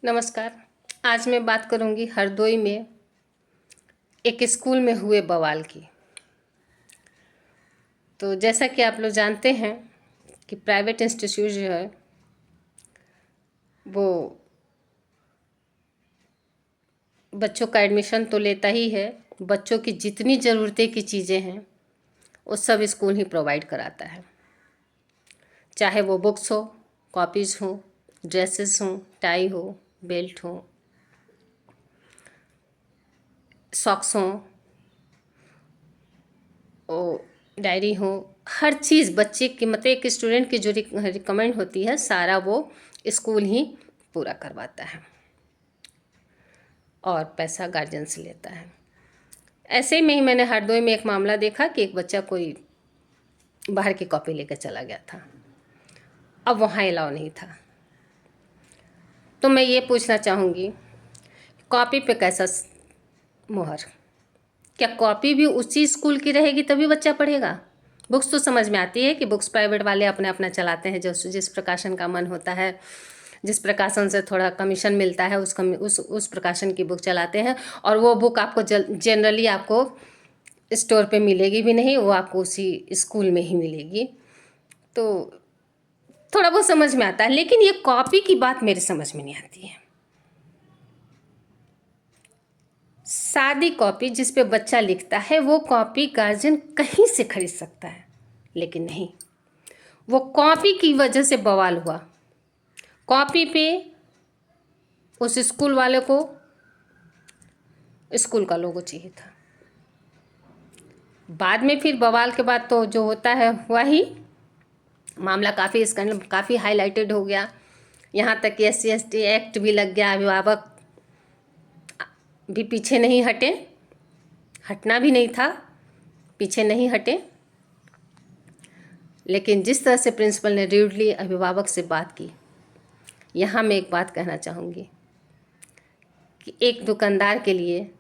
नमस्कार। आज मैं बात करूंगी हरदोई में एक स्कूल में हुए बवाल की। तो जैसा कि आप लोग जानते हैं कि प्राइवेट इंस्टीट्यूट जो है वो बच्चों का एडमिशन तो लेता ही है, बच्चों की जितनी ज़रूरतें की चीज़ें हैं वो सब स्कूल ही प्रोवाइड कराता है। चाहे वो बुक्स हो, कॉपीज़ हो, ड्रेसेस हो, टाई हो, बेल्ट हो, सॉक्स हो, ओ डायरी हो, हर चीज़ बच्चे की मतलब एक स्टूडेंट की जो रिकमेंड होती है सारा वो स्कूल ही पूरा करवाता है और पैसा गार्जियन से लेता है। ऐसे में ही मैंने हरदोई में एक मामला देखा कि एक बच्चा कोई बाहर की कॉपी लेकर चला गया था। अब वहाँ अलाउ नहीं था। तो मैं ये पूछना चाहूँगी, कॉपी पे कैसा मुहर? क्या कॉपी भी उसी स्कूल की रहेगी तभी बच्चा पढ़ेगा? बुक्स तो समझ में आती है कि बुक्स प्राइवेट वाले अपने अपना चलाते हैं, जो जिस प्रकाशन का मन होता है, जिस प्रकाशन से थोड़ा कमीशन मिलता है उस प्रकाशन की बुक चलाते हैं। और वो बुक आपको जनरली आपको स्टोर पे मिलेगी भी नहीं, वो आपको उसी स्कूल में ही मिलेगी। तो थोड़ा बहुत समझ में आता है, लेकिन ये कॉपी की बात मेरे समझ में नहीं आती है। सादी कॉपी जिस पे बच्चा लिखता है वो कॉपी गार्जियन कहीं से खरीद सकता है, लेकिन नहीं, वो कॉपी की वजह से बवाल हुआ। कॉपी पे उस स्कूल वाले को स्कूल का लोगो चाहिए था। बाद में फिर बवाल के बाद तो जो होता है हुआ ही, मामला काफ़ी स्कैंडल काफ़ी हाईलाइटेड हो गया। यहाँ तक कि SC/ST एक्ट भी लग गया। अभिभावक भी पीछे नहीं हटे, हटना भी नहीं था, पीछे नहीं हटे। लेकिन जिस तरह से प्रिंसिपल ने र्यूडली अभिभावक से बात की, यहाँ मैं एक बात कहना चाहूँगी कि एक दुकानदार के लिए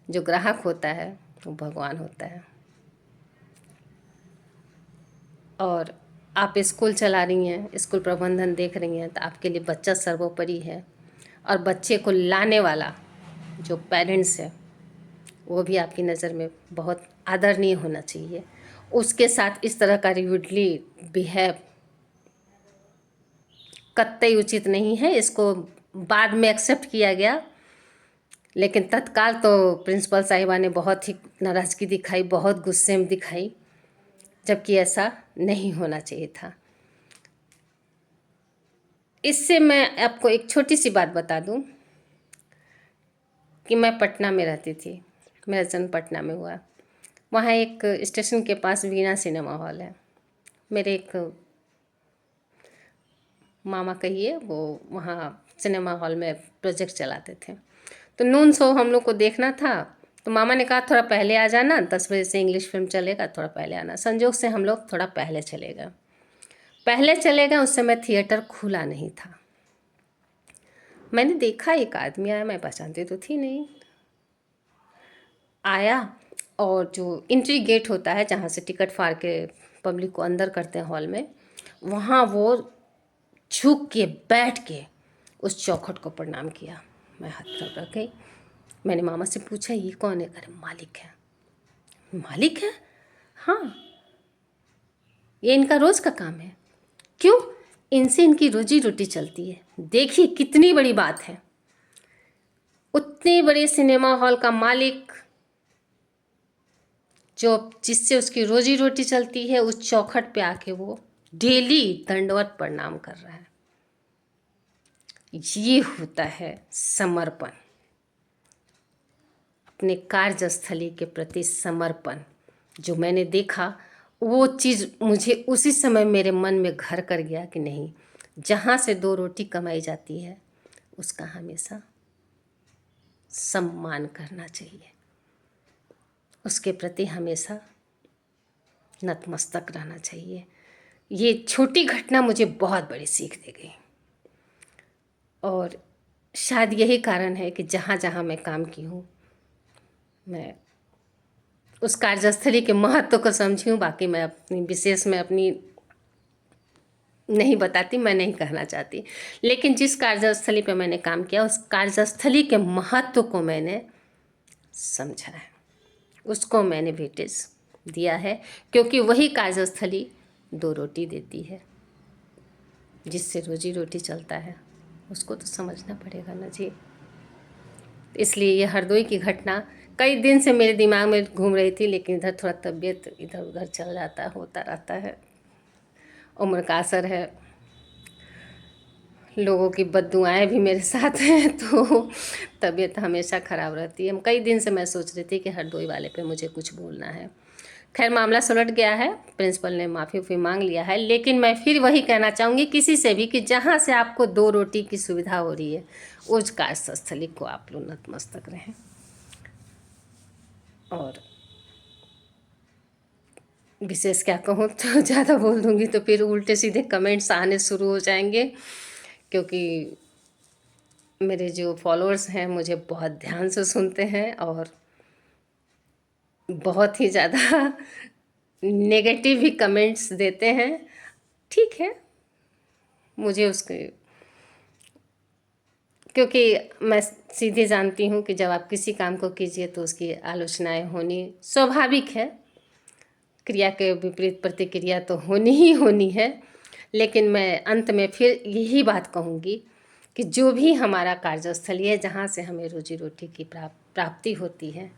जो ग्राहक होता है वो भगवान होता है। और आप स्कूल चला रही हैं, स्कूल प्रबंधन देख रही हैं, तो आपके लिए बच्चा सर्वोपरि है। और बच्चे को लाने वाला जो पेरेंट्स है वो भी आपकी नज़र में बहुत आदरणीय होना चाहिए। उसके साथ इस तरह का र्यूडली बिहेव कतई उचित नहीं है। इसको बाद में एक्सेप्ट किया गया, लेकिन तत्काल तो प्रिंसिपल साहिबा ने बहुत ही नाराज़गी दिखाई, बहुत गुस्से में दिखाई, जबकि ऐसा नहीं होना चाहिए था। इससे मैं आपको एक छोटी सी बात बता दूं कि मैं पटना में रहती थी, मेरा जन्म पटना में हुआ। वहाँ एक स्टेशन के पास वीणा सिनेमा हॉल है। मेरे एक मामा कहिए, वो वहाँ सिनेमा हॉल में प्रोजेक्ट चलाते थे। तो नून शो हम लोग को देखना था, तो मामा ने कहा थोड़ा पहले आ जाना, 10 बजे से इंग्लिश फिल्म चलेगा, थोड़ा पहले आना। संजोग से हम लोग थोड़ा पहले चले गए। उस समय थिएटर खुला नहीं था। मैंने देखा एक आदमी आया, मैं पहचानती तो थी नहीं, आया और जो एंट्री गेट होता है जहाँ से टिकट फाड़ के पब्लिक को अंदर करते हैं हॉल में, वहाँ वो झुक के बैठ के उस चौखट को प्रणाम किया। मैं हाथ पर रख गई। मैंने मामा से पूछा ये कौन है? अरे मालिक है। मालिक है? हाँ, ये इनका रोज़ का काम है। क्यों? इनसे इनकी रोजी रोटी चलती है। देखिए कितनी बड़ी बात है, उतने बड़े सिनेमा हॉल का मालिक जो जिससे उसकी रोजी रोटी चलती है, उस चौखट पे आके वो डेली दंडवत प्रणाम कर रहा है। ये होता है समर्पण, अपने कार्यस्थली के प्रति समर्पण। जो मैंने देखा वो चीज़ मुझे उसी समय मेरे मन में घर कर गया कि नहीं, जहाँ से 2 रोटी कमाई जाती है उसका हमेशा सम्मान करना चाहिए, उसके प्रति हमेशा नतमस्तक रहना चाहिए। ये छोटी घटना मुझे बहुत बड़ी सीख दे गई। और शायद यही कारण है कि जहाँ जहाँ मैं काम की हूँ, मैं उस कार्यस्थली के महत्व को समझी हूँ। बाकी मैं अपनी विशेष में अपनी नहीं बताती, मैं नहीं कहना चाहती, लेकिन जिस कार्यस्थली पे मैंने काम किया उस कार्यस्थली के महत्व को मैंने समझा है, उसको मैंने वेटेज दिया है, क्योंकि वही कार्यस्थली 2 रोटी देती है, जिससे रोजी रोटी चलता है, उसको तो समझना पड़ेगा ना जी। इसलिए ये हरदोई की घटना कई दिन से मेरे दिमाग में घूम रही थी, लेकिन इधर थोड़ा तबीयत इधर उधर चल जाता है, होता रहता है, उम्र का असर है, लोगों की बद्दुआएं भी मेरे साथ हैं, तो तबीयत हमेशा ख़राब रहती है। कई दिन से मैं सोच रही थी कि हरदोई वाले पे मुझे कुछ बोलना है। खैर मामला सुलट गया है, प्रिंसिपल ने माफ़ी उफ़ी मांग लिया है, लेकिन मैं फिर वही कहना चाहूँगी किसी से भी कि जहाँ से आपको 2 रोटी की सुविधा हो रही है उस कार्यस्थली को आप लोग नतमस्तक रहें। और विशेष क्या कहूँ, तो ज़्यादा बोल दूँगी तो फिर उल्टे सीधे कमेंट्स आने शुरू हो जाएंगे, क्योंकि मेरे जो फॉलोअर्स हैं मुझे बहुत ध्यान से सुनते हैं और बहुत ही ज़्यादा नेगेटिव ही कमेंट्स देते हैं। ठीक है, मुझे उसके, क्योंकि मैं सीधे जानती हूँ कि जब आप किसी काम को कीजिए तो उसकी आलोचनाएं होनी स्वाभाविक है, क्रिया के विपरीत प्रतिक्रिया तो होनी ही होनी है। लेकिन मैं अंत में फिर यही बात कहूँगी कि जो भी हमारा कार्यस्थल है, जहाँ से हमें रोजी रोटी की प्राप्ति होती है,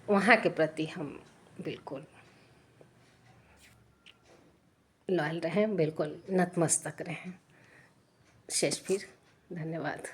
वहाँ के प्रति हम बिल्कुल लॉयल रहें, बिल्कुल नतमस्तक रहें। शेष फिर धन्यवाद।